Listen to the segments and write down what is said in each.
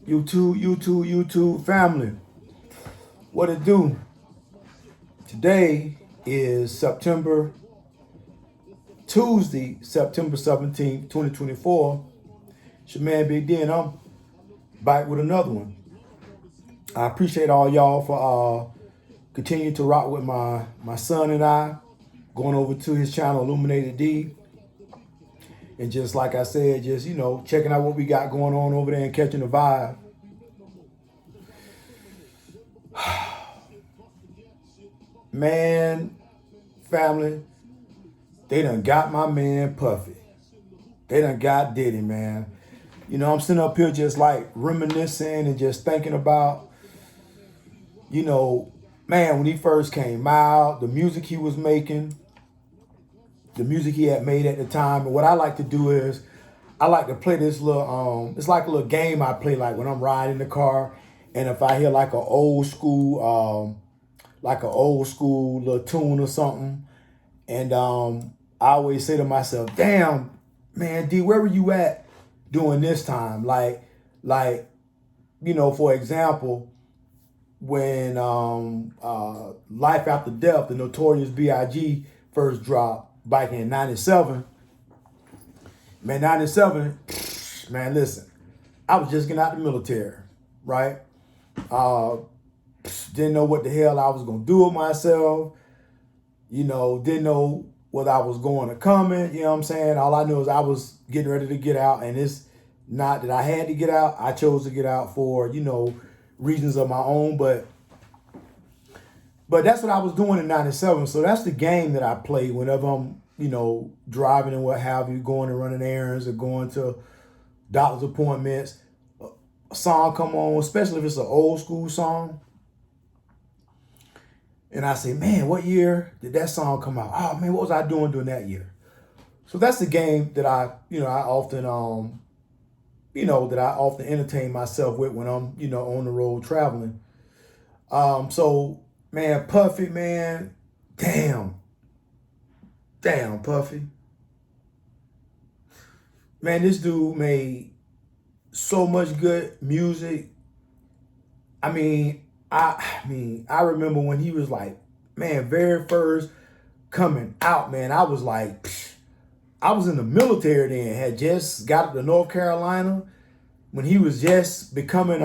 YouTube family. What it do? Today is Tuesday, September 17th, 2024. It's your man Big D, and I'm back with another one. I appreciate all y'all for continuing to rock with my son and I, going over to his channel, Illuminated D. And just like I said, just, checking out what we got going on over there and catching the vibe. Man, family, they done got my man Puffy. They done got Diddy, man. I'm sitting up here just like reminiscing and just thinking about, man, when he first came out, the music he was making, the music he had made at the time. And what I like to do is I like to play this little, it's like a little game I play like when I'm riding the car. And if I hear like an old school little tune or something. And I always say to myself, damn, man, D, where were you at during this time? Like, for example, when Life After Death, the Notorious B.I.G. first dropped back in 97. Man, 97, man, listen, I was just getting out of the military, right? Didn't know what the hell I was going to do with myself. Didn't know whether I was going or coming. You know what I'm saying? All I knew is I was getting ready to get out. And it's not that I had to get out. I chose to get out for, reasons of my own. But that's what I was doing in 97. So that's the game that I play whenever I'm, driving and what have you, going and running errands or going to doctor's appointments. A song come on, especially if it's an old school song. And I say, man, what year did that song come out? Oh man, what was I doing during that year? So that's the game that I often entertain myself with when I'm, on the road traveling. So man, Puffy, man, damn, Puffy. Man, this dude made so much good music. I remember when he was like, man, very first coming out, man, I was like, I was in the military then, had just got up to North Carolina when he was just becoming,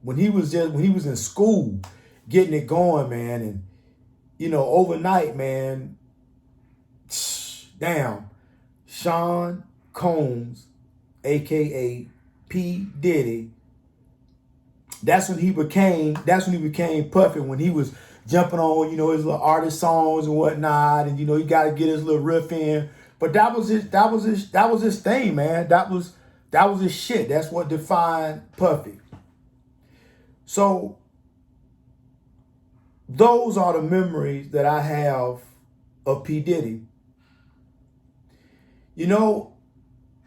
when he was in school, getting it going, man. And, overnight, man, damn, Sean Combs, AKA p.diddy, that's when he became Puffy, when he was jumping on, his little artist songs and whatnot, and he got to get his little riff in. But that was his thing, man. That was his shit. That's what defined Puffy. So those are the memories that I have of P. Diddy.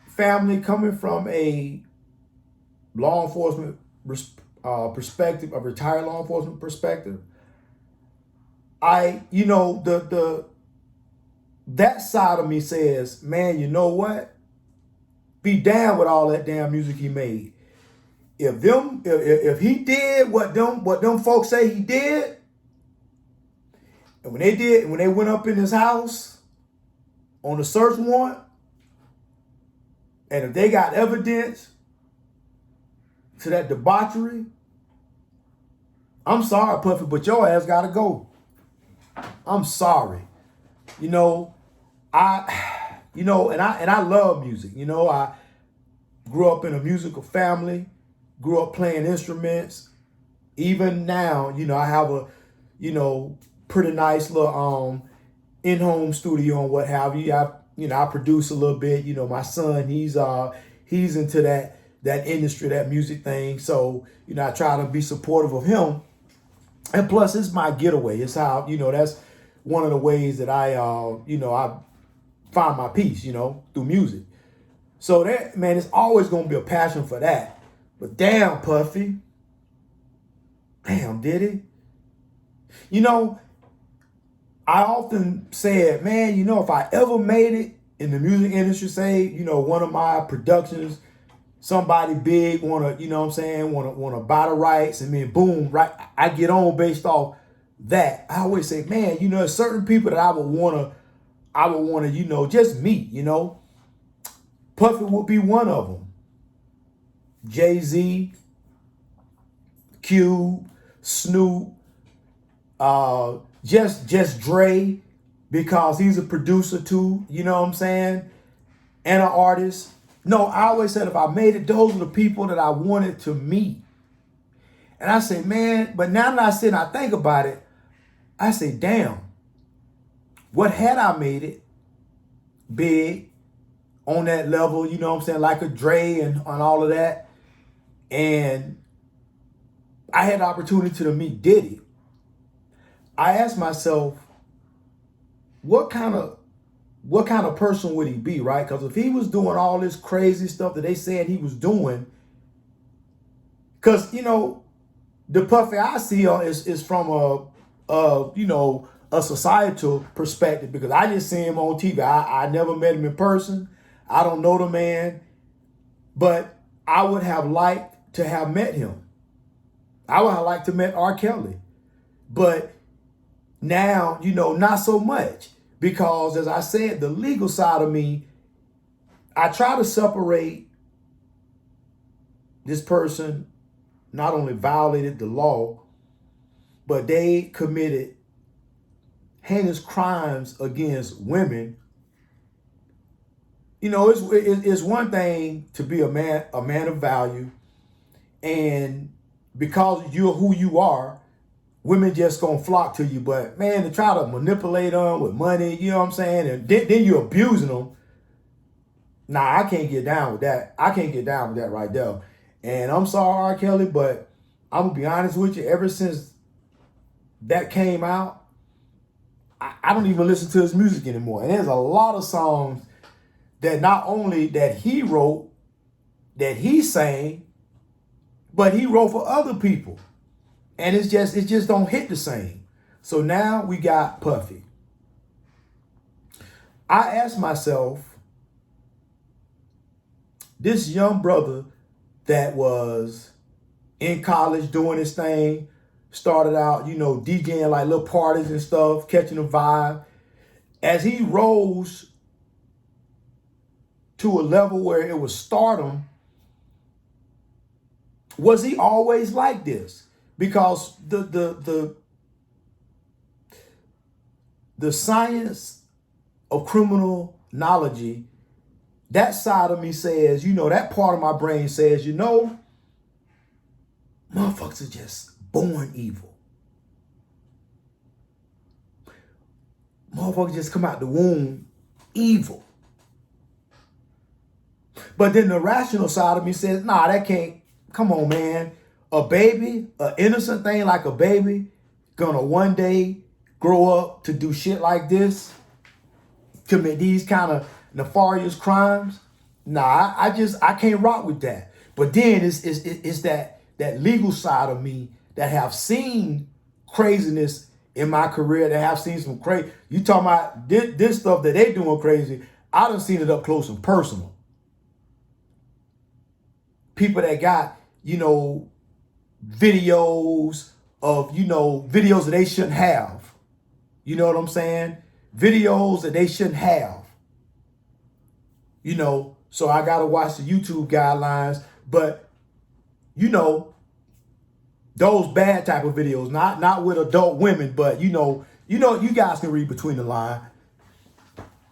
Family, coming from a law enforcement perspective, a retired law enforcement perspective, that side of me says, man, you know what? Be damned with all that damn music he made. If he did what them folks say he did, and when they went up in his house on the search warrant, and if they got evidence to that debauchery, I'm sorry, Puffy, but your ass gotta go. I'm sorry. And I love music. I grew up in a musical family, grew up playing instruments. Even now, I have a, pretty nice little in-home studio and what have you. I produce a little bit. My son, he's into that industry, that music thing. So, I try to be supportive of him. And plus, it's my getaway. It's how, that's one of the ways that I find my peace, through music. So that, man, it's always going to be a passion for that. But damn, Puffy. Damn, Diddy. I often said, man, if I ever made it in the music industry, say, one of my productions somebody big wanna, you know what I'm saying, wanna buy the rights, and then boom, right, I get on based off that. I always say, man, you know, there's certain people that I would wanna, you know, just meet, you know. Puffy would be one of them. Jay-Z, Cube, Snoop, just Dre, because he's a producer too, you know what I'm saying, and an artist. No, I always said if I made it, those are the people that I wanted to meet. And I say, man, but now that I sit and I think about it, I say, damn, what had I made it big on that level, you know what I'm saying, like a Dre and all of that, and I had the opportunity to meet Diddy. I asked myself, what kind of person would he be, right? Because if he was doing all this crazy stuff that they said he was doing, because, you know, the Puffy I see is from you know, a societal perspective, because I just see him on TV. I never met him in person. I don't know the man, but I would have liked to have met him. I would have liked to met R. Kelly, but now, you know, not so much, because as I said, the legal side of me, I try to separate this person not only violated the law, but they committed heinous crimes against women. You know, it's one thing to be a man of value, and because you're who you are, women just gonna flock to you. But man, to try to manipulate them with money, you know what I'm saying, and then you're abusing them. Nah, I can't get down with that. I can't get down with that right there. And I'm sorry, R. Kelly, but I'm gonna be honest with you. Ever since that came out, I don't even listen to his music anymore. And there's a lot of songs that not only that he wrote, that he sang, but he wrote for other people. And it just don't hit the same. So now we got Puffy. I asked myself, this young brother that was in college doing his thing, started out, you know, DJing like little parties and stuff, catching a vibe. As he rose to a level where it was stardom, was he always like this? Because the science of criminology, that side of me says, you know, that part of my brain says, you know, motherfuckers are just born evil. Motherfuckers just come out the womb evil. But then the rational side of me says, nah, that can't, come on, man. A baby, an innocent thing like a baby, gonna one day grow up to do shit like this, commit these kind of nefarious crimes. Nah, I can't rock with that. But then it's that legal side of me that have seen craziness in my career, that have seen some crazy. You talking about this stuff that they doing crazy, I done seen it up close and personal. People that got, you know, videos of, you know, videos that they shouldn't have. You know what I'm saying? Videos that they shouldn't have. You know, so I got to watch the YouTube guidelines, but, you know, those bad type of videos, not with adult women, but, you guys can read between the line.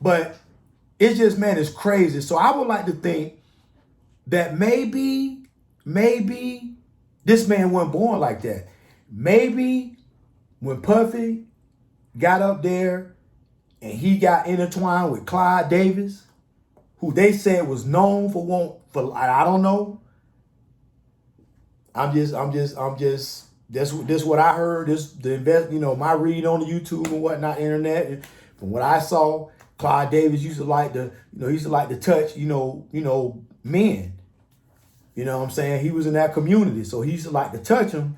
But it's just, man, it's crazy. So I would like to think that maybe this man wasn't born like that. Maybe when Puffy got up there and he got intertwined with Clyde Davis, who they said was known for I don't know. I'm just this what I heard. My read on the YouTube and whatnot, internet. And from what I saw, Clyde Davis used to like to touch, men. You know what I'm saying? He was in that community, so he used to like to touch them.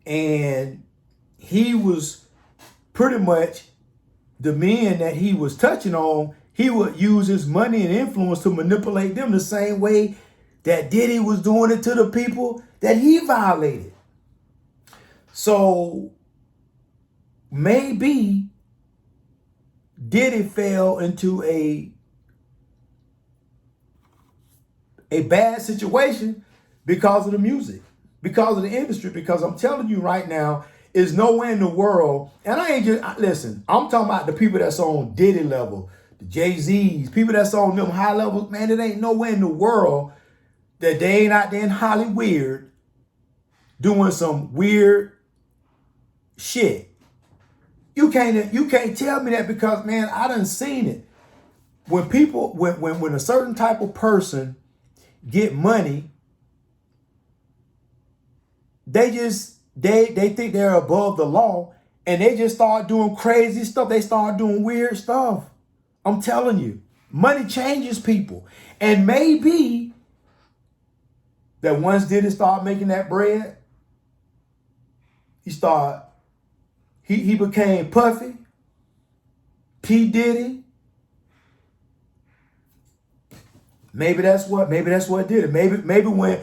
And he was pretty much the men that he was touching on, he would use his money and influence to manipulate them the same way that Diddy was doing it to the people that he violated. So maybe Diddy fell into a bad situation because of the music, because of the industry, because I'm telling you right now, is nowhere in the world, and I ain't just, listen, I'm talking about the people that's on Diddy level, the Jay-Z's, people that's on them high levels, man, it ain't nowhere in the world that they ain't out there in Hollywood doing some weird shit. You can't tell me that because, man, I done seen it. When people, when a certain type of person get money, they think they're above the law and they just start doing crazy stuff. They start doing weird stuff. I'm telling you, money changes people. And maybe that once Diddy start making that bread, he became Puffy, p.diddy. Maybe that's what did it. Maybe when,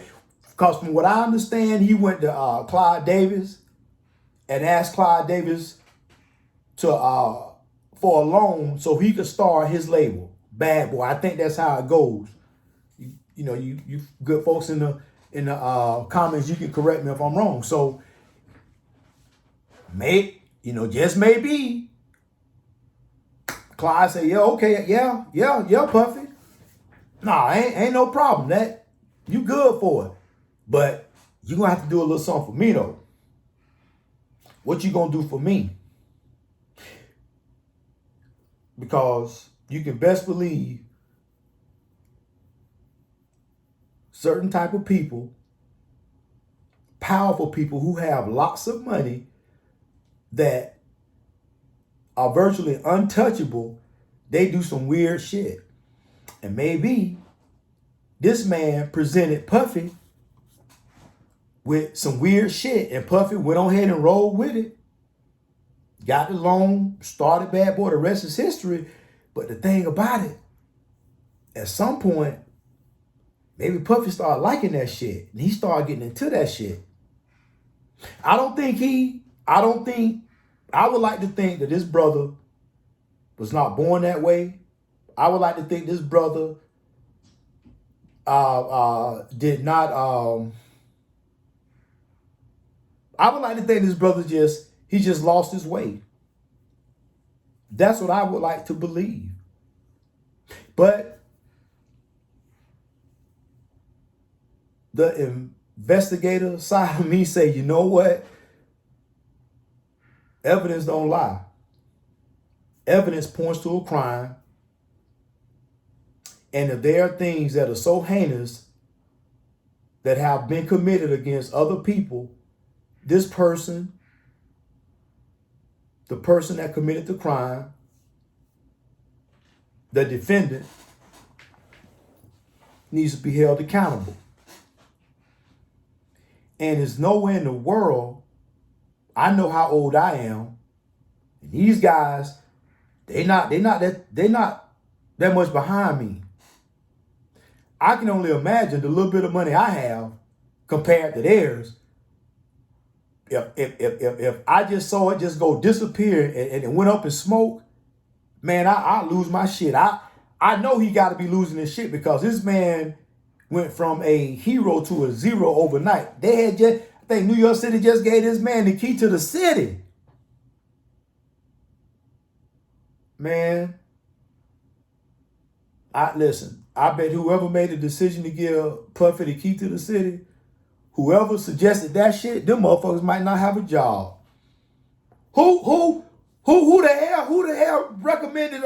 because from what I understand, he went to Clive Davis and asked Clive Davis to for a loan so he could start his label, Bad Boy. I think that's how it goes. You know, you good folks in the comments, you can correct me if I'm wrong. So, just maybe Clive said, yeah, okay, yeah, Puffy. Nah, ain't no problem. That you good for it. But you gonna have to do a little something for me though. What you gonna do for me? Because you can best believe certain type of people, powerful people who have lots of money that are virtually untouchable, they do some weird shit. And maybe this man presented Puffy with some weird shit, and Puffy went on ahead and rolled with it. Got the loan, started Bad Boy, the rest is history. But the thing about it, at some point, maybe Puffy started liking that shit, and he started getting into that shit. I would like to think that this brother was not born that way. I would like to think this brother did not. I would like to think this brother just lost his way. That's what I would like to believe. But the investigator side of me say, you know what? Evidence don't lie. Evidence points to a crime. And if there are things that are so heinous that have been committed against other people, this person, the person that committed the crime, the defendant, needs to be held accountable. And there's nowhere in the world, I know how old I am, and these guys, they're not that much behind me. I can only imagine the little bit of money I have compared to theirs. If I just saw it just go disappear and it went up in smoke, man, I lose my shit. I know he got to be losing his shit because this man went from a hero to a zero overnight. I think New York City just gave this man the key to the city. Man, listen, I bet whoever made the decision to give Puffy the key to the city, whoever suggested that shit, them motherfuckers might not have a job. Who the hell recommended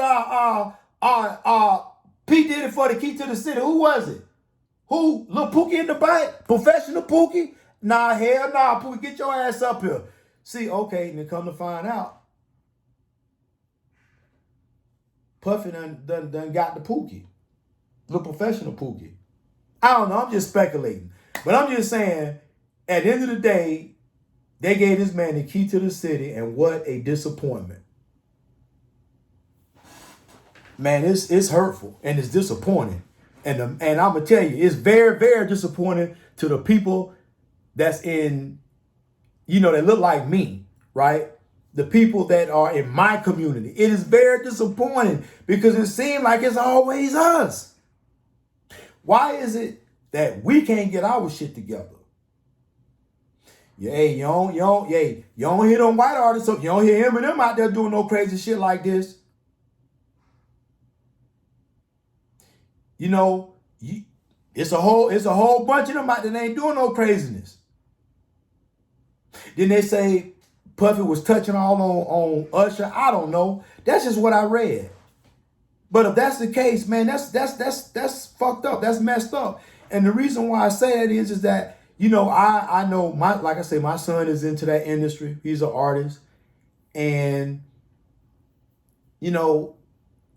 P. Diddy for the key to the city? Who was it? Who? Lil Pookie in the bite? Professional Pookie? Nah, hell nah, Pookie, get your ass up here. See, okay, and then come to find out, Puffy done got the Pookie. The professional Pookie. I don't know, I'm just speculating. But I'm just saying, at the end of the day, they gave this man the key to the city, and what a disappointment. Man, it's hurtful and it's disappointing. And I'm gonna tell you, it's very, very disappointing to the people that's in, that look like me, right? The people that are in my community. It is very disappointing because it seems like it's always us. Why is it that we can't get our shit together? Yeah, you don't hear them white artists, so you don't hear him and them out there doing no crazy shit like this. It's a whole bunch of them out there that ain't doing no craziness. Then they say Puffy was touching all on Usher. I don't know. That's just what I read. But if that's the case, man, that's fucked up. That's messed up. And the reason why I say that is that, I know like I say, my son is into that industry. He's an artist. And,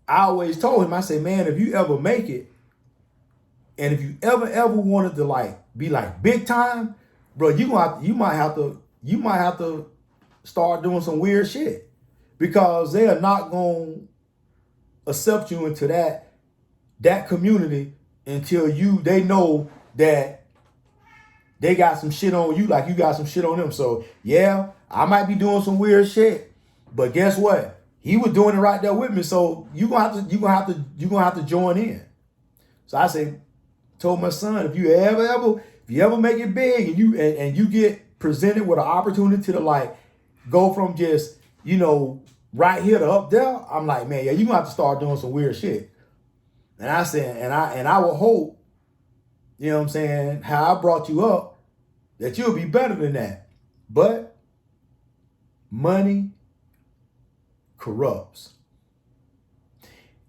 I always told him, I say, man, if you ever make it, and if you ever wanted to be big time, bro, you might have to start doing some weird shit, because they are not gonna accept you into that community until they know that they got some shit on you like you got some shit on them. So yeah, I might be doing some weird shit, but guess what? He was doing it right there with me. So you gonna have to join in. So I told my son, if you ever make it big and you get presented with an opportunity to go from just, right here to up there, I'm like, man, yeah, you gonna have to start doing some weird shit. And I said, and I will hope, you know what I'm saying, how I brought you up, that you'll be better than that. But money corrupts.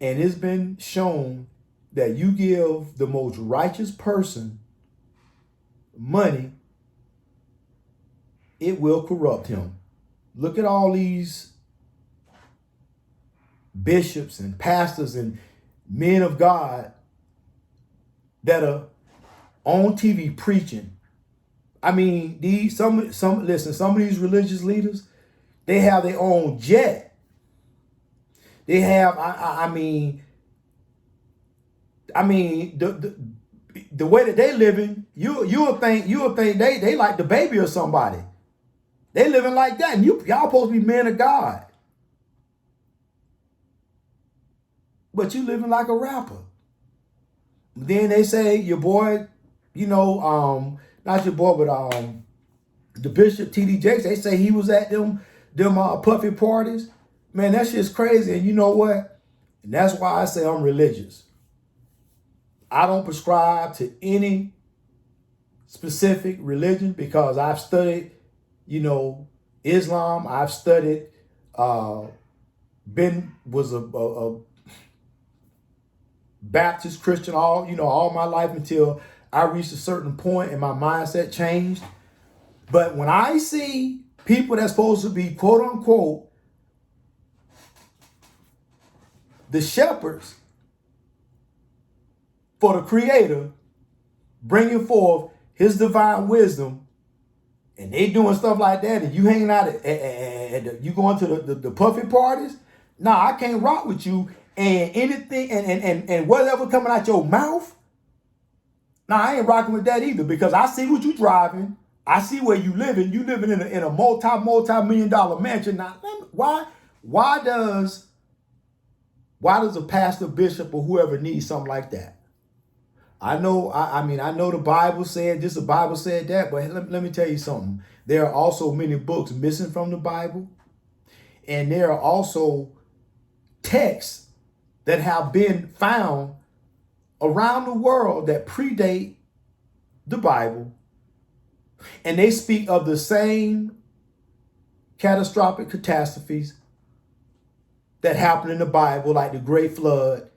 And it's been shown that you give the most righteous person money, it will corrupt him. Look at all these bishops and pastors and men of God that are on TV preaching. I mean, some of these religious leaders, they have their own jet. They have, the way that they living, you'll think they like the baby or somebody. They living like that, and y'all supposed to be men of God, but you living like a rapper. Then they say your boy, not your boy, but the Bishop T.D. Jakes. They say he was at them Puffy parties. Man, that shit's crazy. And you know what? And that's why I say I'm religious. I don't prescribe to any specific religion because I've studied, Islam. I've studied, was a Baptist Christian all my life until I reached a certain point and my mindset changed. But when I see people that's supposed to be quote unquote the shepherds for the Creator, bringing forth His divine wisdom, and they doing stuff like that, and you hanging out you going to the Puffy parties, nah, I can't rock with you. And anything and whatever coming out your mouth, nah, I ain't rocking with that either, because I see what you driving, I see where you living. You living in a multi-million-dollar mansion. Now, why does a pastor, bishop, or whoever need something like that? I know, I know the Bible said this, the Bible said that, but let me tell you something. There are also many books missing from the Bible, and there are also texts that have been found around the world that predate the Bible, and they speak of the same catastrophic catastrophes that happened in the Bible, like the Great Flood.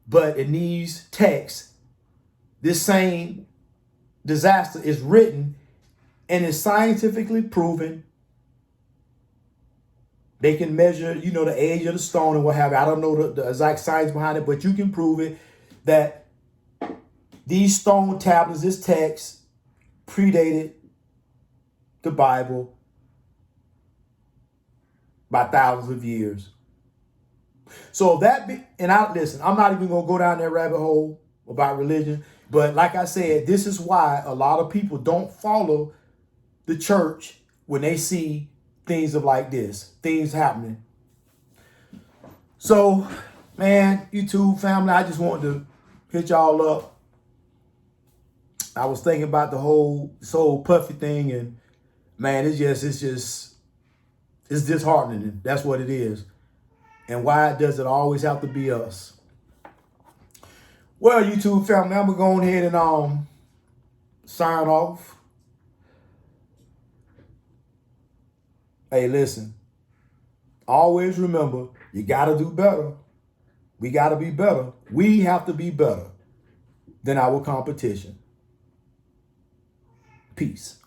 But in these texts, this same disaster is written and is scientifically proven. They can measure, the age of the stone and what have you. I don't know the exact science behind it, but you can prove it that these stone tablets, this text, predated the Bible by thousands of years. So listen, I'm not even gonna go down that rabbit hole. about religion. But like I said, this is why a lot of people don't follow the church when they see things of like this, things happening. So, man, YouTube family, I just wanted to hit y'all up. I was thinking about this whole Puffy thing, and man, it's disheartening. That's what it is. And why does it always have to be us? Well, YouTube family, I'm gonna go ahead and sign off. Hey, listen. Always remember, you gotta do better. We gotta be better. We have to be better than our competition. Peace.